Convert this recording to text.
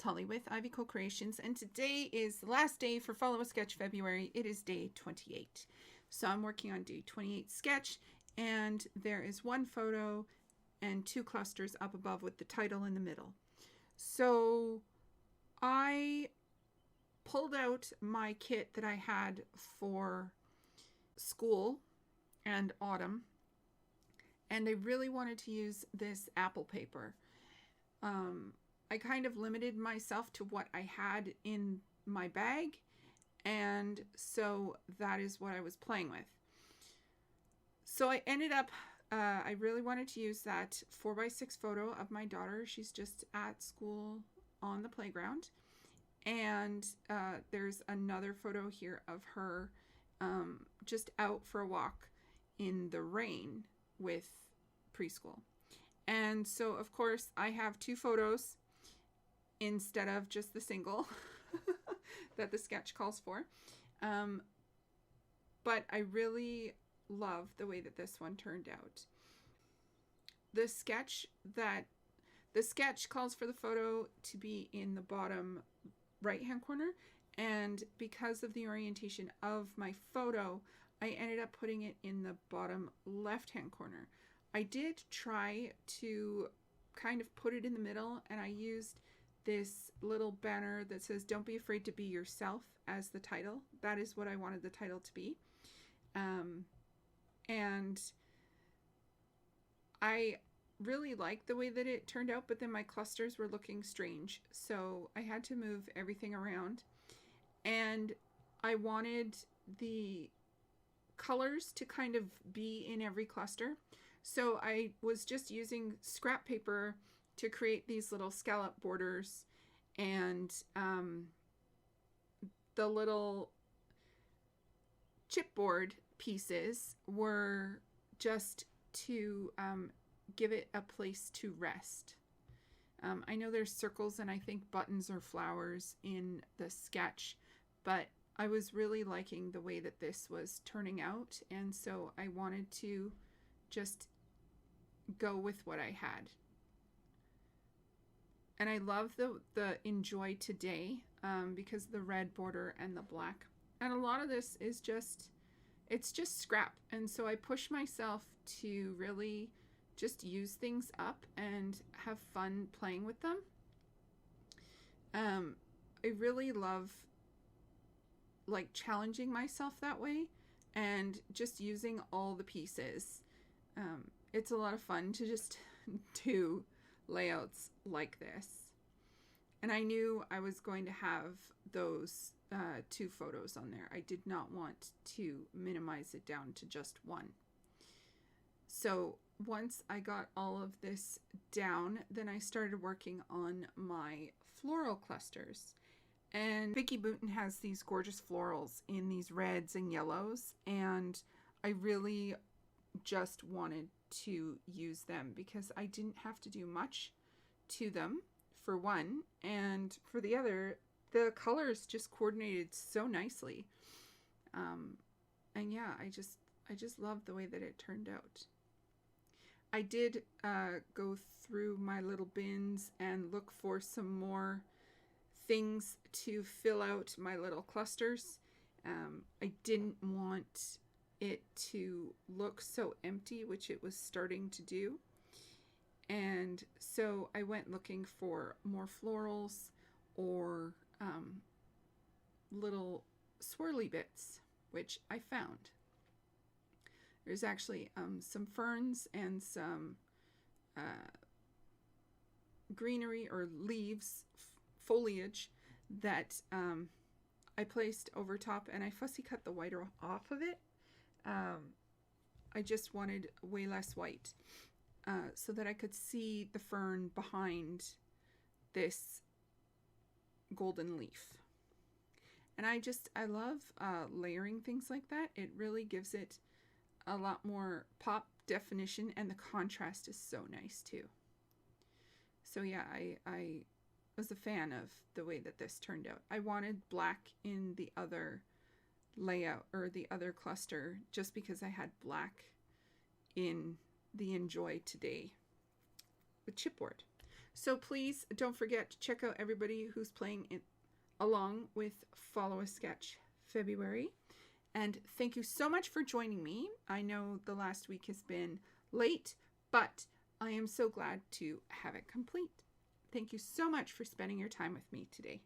Holly with Ivy Co-Creations, and today is the last day for Follow a Sketch February. It is day 28. So I'm working on day 28 sketch, and there is one photo and two clusters up above with the title in the middle. So I pulled out my kit that I had for school and autumn, and I really wanted to use this apple paper. I kind of limited myself to what I had in my bag, and so that is what I was playing with. So I ended up, I really wanted to use that 4x6 photo of my daughter. She's just at school on the playground, and there's another photo here of her just out for a walk in the rain with preschool. And so, of course, I have two photos instead of just the single that the sketch calls for. But I really love the way that this one turned out. The sketch calls for the photo to be in the bottom right-hand corner, and because of the orientation of my photo, I ended up putting it in the bottom left-hand corner. I did try to kind of put it in the middle, and I used this little banner that says "Don't be afraid to be yourself" as the title. That is what I wanted the title to be. And I really liked the way that it turned out, but then my clusters were looking strange, so I had to move everything around. And I wanted the colors to kind of be in every cluster. So I was just using scrap paper to create these little scallop borders, and the little chipboard pieces were just to give it a place to rest. I know there's circles and I think buttons or flowers in the sketch, but I was really liking the way that this was turning out, and so I wanted to just go with what I had. And I love the Enjoy Today because the red border and the black. And a lot of this is it's just scrap. And so I push myself to really just use things up and have fun playing with them. I really love like challenging myself that way and just using all the pieces. It's a lot of fun to just do layouts like this. And I knew I was going to have those two photos on there. I did not want to minimize it down to just one. So once I got all of this down, then I started working on my floral clusters. And Vicki Boutin has these gorgeous florals in these reds and yellows, and I really just wanted to use them because I didn't have to do much to them, for one, and for the other, the colors just coordinated so nicely. And yeah, I just love the way that it turned out. I did go through my little bins and look for some more things to fill out my little clusters. I didn't want it to look so empty, which it was starting to do. And so I went looking for more florals or little swirly bits, which I found. There's actually some ferns and some greenery or leaves, foliage that I placed over top, and I fussy cut the white off of it. I just wanted way less white so that I could see the fern behind this golden leaf. And I love layering things like that. It really gives it a lot more pop definition, and the contrast is so nice too. So yeah, I was a fan of the way that this turned out. I wanted black in the other layout or the other cluster just because I had black in the Enjoy Today with chipboard. So please don't forget to check out everybody who's playing along with Follow a Sketch February. And thank you so much for joining me. I know the last week has been late, but I am so glad to have it complete. Thank you so much for spending your time with me today.